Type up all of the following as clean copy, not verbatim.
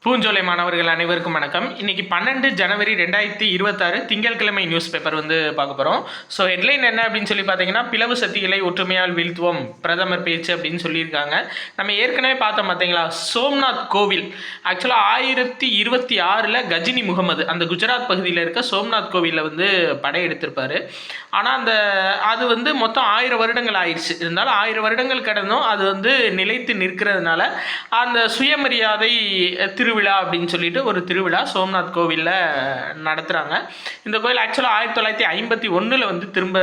பூஞ்சோலை மாணவர்கள் அனைவருக்கும் வணக்கம். இன்னைக்கு 12 ஜனவரி 2026 திங்கட்கிழமை நியூஸ் பேப்பர் பார்க்க போகிறோம். ஸோ ஹெட்லைன் என்ன அப்படின்னு சொல்லி பார்த்தீங்கன்னா, பிளவு சக்திகளை ஒற்றுமையால் வீழ்த்துவோம் பிரதமர் பேச்சு அப்படின்னு சொல்லியிருக்காங்க. நம்ம ஏற்கனவே பார்த்தோம் பார்த்தீங்களா, சோம்நாத் கோவில் ஆக்சுவலாக 1026 கஜினி முகமது அந்த குஜராத் பகுதியில் இருக்க சோம்நாத் கோவிலில் படையெடுத்திருப்பார். ஆனால் அது மொத்தம் 1000 வருடங்கள் ஆயிடுச்சு. இருந்தாலும் 1000 வருடங்கள் கடந்தும் அது நிலைத்து நிற்கிறதுனால அந்த சுயமரியாதை திருவிழா அப்படின்னு சொல்லிட்டு ஒரு திருவிழா சோம்நாத் கோவிலில் நடத்துகிறாங்க. இந்த கோவில் ஆக்சுவலாக 1951 திரும்ப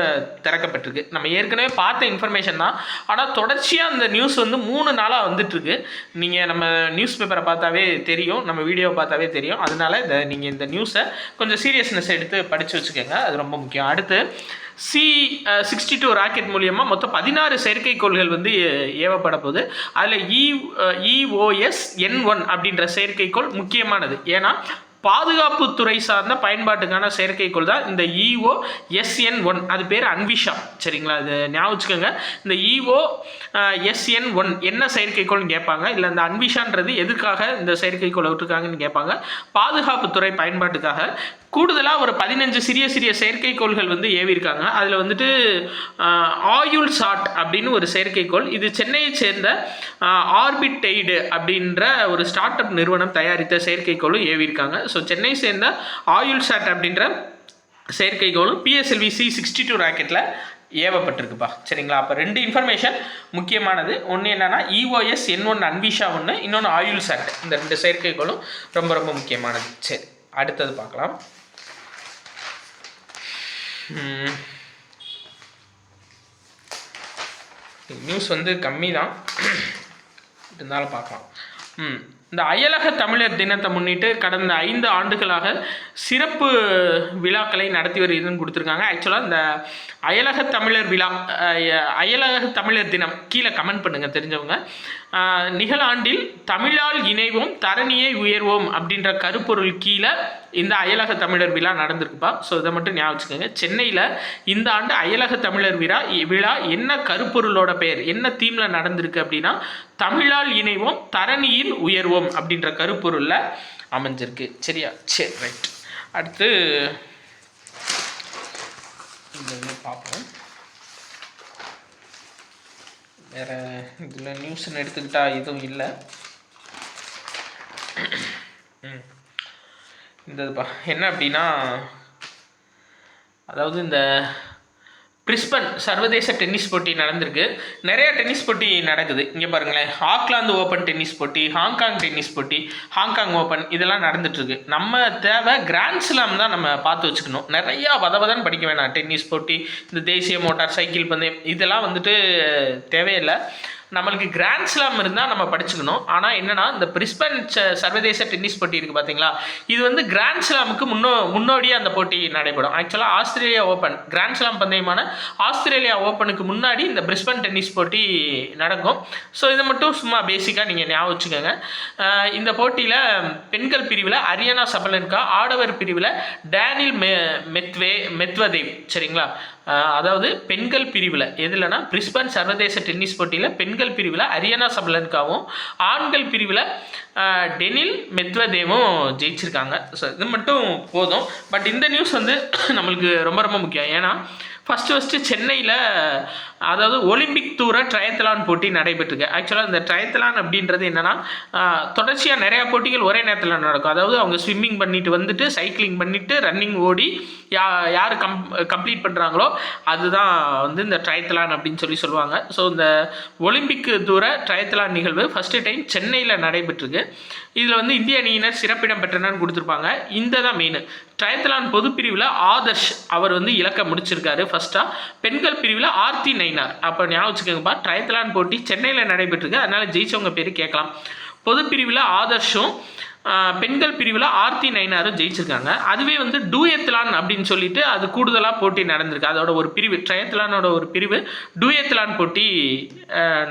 திறக்கப்பட்டிருக்கு. நம்ம ஏற்கனவே பார்த்த இன்ஃபர்மேஷன் தான். ஆனால் தொடர்ச்சியாக அந்த நியூஸ் 3 நாளாக வந்துட்டுருக்கு. நீங்கள் நம்ம நியூஸ் பேப்பரை பார்த்தாவே தெரியும், நம்ம வீடியோவை பார்த்தாவே தெரியும். அதனால நீங்கள் இந்த நியூஸை கொஞ்சம் சீரியஸ்னஸ் எடுத்து படித்து வச்சுக்கோங்க, அது ரொம்ப முக்கியம். அடுத்து C-62 ராக்கெட் மூலியமாக மொத்தம் 16 செயற்கைக்கோள்கள் ஏவப்பட போகுது. அதில் EOS N1 அப்படின்ற செயற்கைக்கோள் முக்கியமானது. ஏன்னா பாதுகாப்புத்துறை சார்ந்த பயன்பாட்டுக்கான செயற்கைக்கோள் தான் இந்த EOSN1. அது பேர் அன்விஷா, சரிங்களா? அது ஞாபகம் வச்சுக்கோங்க. இந்த EOSN1 என்ன செயற்கைக்கோள்னு கேட்பாங்க. இல்லை இந்த அன்விஷான்றது எதுக்காக இந்த செயற்கைக்கோளை விட்டுருக்காங்கன்னு கேட்பாங்க. பாதுகாப்புத்துறை பயன்பாட்டுக்காக கூடுதலாக ஒரு 15 சிறிய சிறிய செயற்கைக்கோள்கள் ஏவிருக்காங்க. அதில் ஆயுள் சாட் அப்படின்னு ஒரு செயற்கைக்கோள், இது சென்னையை சேர்ந்த ஆர்பிட்டைடு அப்படின்ற ஒரு ஸ்டார்ட் அப் நிறுவனம் தயாரித்த செயற்கைக்கோளும் ஏவிருக்காங்க. ஸோ சென்னை சேர்ந்த ஆயுள் சாட் அப்படின்ற செயற்கைக்கோளும் PSLV C-62 ராக்கெட்டில் ஏவப்பட்டிருக்குப்பா, சரிங்களா? அப்போ 2 இன்ஃபர்மேஷன் முக்கியமானது. ஒன்று என்னன்னா EOS N1 அன்விஷா ஒன்று, இன்னொன்று ஆயுள் சாட். இந்த 2 செயற்கைக்கோளும் ரொம்ப ரொம்ப முக்கியமானது. சரி, அடுத்தது பார்க்கலாம். நியூஸ் கம்மி தான், இருந்தாலும் பார்க்கலாம். இந்த அயலக தமிழர் தினத்தை முன்னிட்டு கடந்த 5 ஆண்டுகளாக சிறப்பு விழாக்களை நடத்தி வருகிறதுன்னு கொடுத்துருக்காங்க. ஆக்சுவலாக இந்த அயலக தமிழர் விழா, அயலக தமிழர் தினம் கீழே கமெண்ட் பண்ணுங்கள் தெரிஞ்சவங்க. நிகழாண்டில் தமிழால் இணைவோம் தரணியை உயர்வோம் அப்படின்ற கருப்பொருள் கீழே இந்த அயலக தமிழர் விழா நடந்திருக்குப்பா. ஸோ இதை மட்டும் ஞாபகம் வச்சுக்கோங்க. சென்னையில் இந்த ஆண்டு அயலக தமிழர் விழா என்ன கருப்பொருளோட பெயர், என்ன தீமில் நடந்திருக்கு அப்படின்னா, தமிழால் இணைவோம் தரணியில் உயர்வோம் அப்படின்ற கருப்பொருளில் அமைஞ்சிருக்கு. சரியா? சரி, ரைட். அடுத்து பார்ப்போம். வேறு இதில் நியூஸ்ன்னு எடுத்துக்கிட்டால் எதுவும் இல்லை. இந்ததுப்பா என்ன அப்படின்னா, அதாவது இந்த பிரிஸ்பன் சர்வதேச டென்னிஸ் போட்டி நடந்திருக்கு. நிறைய டென்னிஸ் போட்டி நடக்குது. இங்கே பாருங்களேன், ஆக்லாந்து ஓப்பன் டென்னிஸ் போட்டி, ஹாங்காங் டென்னிஸ் போட்டி, ஹாங்காங் ஓப்பன், இதெல்லாம் நடந்துட்டுருக்கு. நம்ம தேவை கிராண்ட் ஸ்லாம் தான் நம்ம பார்த்து வச்சுக்கணும். நிறையா பதபதன்னு படிக்க வேணாம். டென்னிஸ் போட்டி, இந்த தேசிய மோட்டார் சைக்கிள் பந்தயம், இதெல்லாம் தேவையில்லை. நம்மளுக்கு கிராண்ட் ஸ்லாம் இருந்தால் நம்ம படிச்சுக்கணும். ஆனால் என்னென்னா, இந்த பிரிஸ்பன் சர்வதேச டென்னிஸ் போட்டி இருக்குது பார்த்தீங்களா, இது கிராண்ட் ஸ்லாமுக்கு முன்னோடியாக அந்த போட்டி நடைபெறும். ஆக்சுவலாக ஆஸ்திரேலியா ஓப்பன் கிராண்ட் ஸ்லாம் பந்தயமான ஆஸ்திரேலியா ஓப்பனுக்கு முன்னாடி இந்த பிரிஸ்பன் டென்னிஸ் போட்டி நடக்கும். ஸோ இதை மட்டும் சும்மா பேசிக்காக நீங்கள் ஞாபகம் வச்சுக்கோங்க. இந்த போட்டியில் பெண்கள் பிரிவில் அரியானா சபலன்கா, ஆடவர் பிரிவில் டேனில் மெத்வதேவ், சரிங்களா? அதாவது பெண்கள் பிரிவில் எதுலனா பிரிஸ்பன் சர்வதேச டென்னிஸ் போட்டியில் பெண்கள் பிரிவில் அரியானா சபலன்காவும், ஆண்கள் பிரிவில் டெனில் மெத்வதேவும் ஜெயிச்சிருக்காங்க. ஸோ இது மட்டும் போதும். பட் இந்த நியூஸ் நம்மளுக்கு ரொம்ப ரொம்ப முக்கியம். ஏன்னா ஃபஸ்ட்டு சென்னையில் அதாவது ஒலிம்பிக் தூர ட்ரையத்தலான் போட்டி நடைபெற்றிருக்கு. ஆக்சுவலாக இந்த ட்ரையத்தலான் அப்படின்றது என்னென்னா, தொடர்ச்சியாக நிறையா போட்டிகள் ஒரே நேரத்தில் நடக்கும். அதாவது அவங்க ஸ்விம்மிங் பண்ணிட்டு சைக்கிளிங் பண்ணிவிட்டு ரன்னிங் ஓடி யார் கம்ப்ளீட் பண்ணுறாங்களோ அதுதான் இந்த ட்ரையத்தலான் அப்படின்னு சொல்லுவாங்க. ஸோ இந்த ஒலிம்பிக் தூர ட்ரையத்தலான் நிகழ்வு ஃபஸ்ட்டு டைம் சென்னையில் நடைபெற்றிருக்கு. இதில் இந்திய அணியினர் சிறப்பிடம் பெற்றனர்னு கொடுத்துருப்பாங்க. இந்த தான் மெயின். ட்ரையத்தலான் பொது பிரிவில் ஆதர்ஷ் அவர் இலக்க முடிச்சிருக்காரு ஃபஸ்ட்டாக. பெண்கள் பிரிவில் ஆர்த்தி நைனார். அப்போ ஞாபகம் வச்சுக்கோங்கப்பா, ட்ரையத்தலான் போட்டி சென்னையில் நடைபெற்றிருக்கு. அதனால் ஜெயிச்சவங்க பேர் கேட்கலாம். பொது பிரிவில் ஆதர்ஷும் பெண்கள் பிரிவில் ஆர்த்தி நைனாரும் ஜெயிச்சிருக்காங்க. அதுவே டூயத்லான் அப்படின்னு சொல்லிட்டு அது கூடுதலாக போட்டி நடந்திருக்கு. அதோட ஒரு பிரிவு, ட்ரையத்லானோட ஒரு பிரிவு டூயத்லான் போட்டி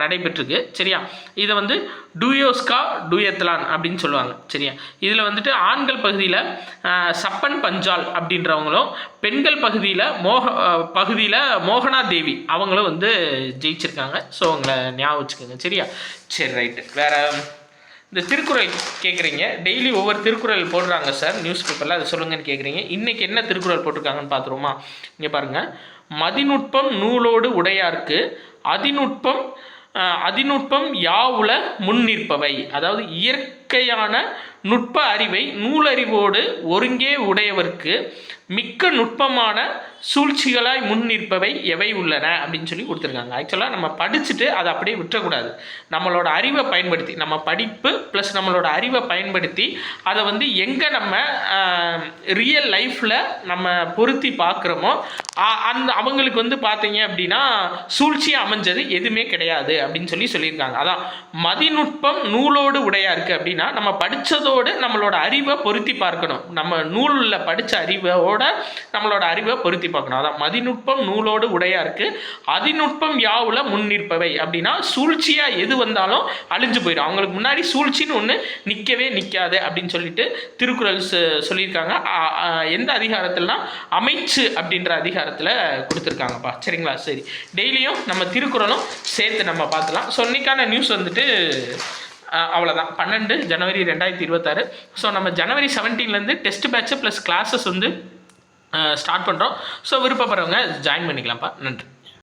நடைபெற்றிருக்கு. சரியா? இதை டூயோஸ்கா டூயத்லான் அப்படின்னு சொல்லுவாங்க. சரியா? இதில் ஆண்கள் பகுதியில் சப்பன் பஞ்சால் அப்படின்றவங்களும், பெண்கள் பகுதியில் மோகனா தேவி அவங்களும் ஜெயிச்சிருக்காங்க. ஸோ அவங்கள ஞாபகம் வச்சுக்கோங்க. சரியா? சரி, ரைட்டு. வேறு இந்த திருக்குறள் கேட்குறீங்க, டெய்லி ஒவ்வொரு திருக்குறள் போடுறாங்க சார் நியூஸ் பேப்பரில், அதை சொல்லுங்கன்னு கேட்குறீங்க. இன்றைக்கி என்ன திருக்குறள் போட்டிருக்காங்கன்னு பார்த்துருவோமா? இங்கே பாருங்கள், மதிநுட்பம் நூலோடு உடையார்க்கு அதிநுட்பம் யாவுல முன்னிற்பவை. அதாவது இயற்கையான நுட்ப அறிவை நூலறிவோடு ஒருங்கே உடையவர்க்கு மிக்க நுட்பமான சூழ்ச்சிகளாய் முன்னிற்பவை எவை உள்ளன அப்படின்னு சொல்லி கொடுத்துருக்காங்க. ஆக்சுவலாக நம்ம படிச்சுட்டு அதை அப்படியே விட்டுறக்கூடாது. நம்மளோட அறிவை பயன்படுத்தி, நம்ம படிப்பு ப்ளஸ் நம்மளோட அறிவை பயன்படுத்தி அதை வந்து எங்கே நம்ம ரியல் லைஃப்பில் நம்ம பொருத்தி பார்க்குறோமோ அந்த அவங்களுக்கு வந்து பார்த்தீங்க அப்படின்னா சூழ்ச்சியாக அமைஞ்சது எதுவுமே கிடையாது அப்படின்னு சொல்லியிருக்காங்க. அதான் மதிநுட்பம் நூலோடு உடையாருக்கு அப்படின்னா நம்ம படித்ததோடு நம்மளோட அறிவை பொருத்தி பார்க்கணும். நம்ம நூலில் படித்த அறிவோட நம்மளோட அறிவை பொருத்தி பார்க்கணும். அதான் மதிநுட்பம் நூலோடு உடையாருக்கு அதிநுட்பம் யாவுல முன்னிற்பவை அப்படின்னா சூழ்ச்சியாக எது வந்தாலும் அழிஞ்சு போயிடும். அவங்களுக்கு முன்னாடி சூழ்ச்சின்னு ஒன்று நிற்கவே நிற்காது அப்படின்னு சொல்லிட்டு திருக்குறள் சொல்லியிருக்காங்க. எந்த அதிகாரத்தில்னா அமைச்சு அப்படின்ற அதிகாரத்தில் கொடுத்துருக்காங்கப்பா. சரிங்களா? சரி, டெய்லியும் நம்ம திருக்குறளும் சேர்த்து நம்ம பார்த்துலாம். ஸோ இன்னைக்கான நியூஸ் வந்துட்டு அவ்வளோதான். 12 ஜனவரி 2026. ஸோ நம்ம ஜனவரி 17 டெஸ்ட் பேட்ச் ப்ளஸ் கிளாஸஸ் வந்து ஸ்டார்ட் பண்ணுறோம். ஸோ விருப்பப்படுறவங்க ஜாயின் பண்ணிக்கலாம்ப்பா. நன்றி.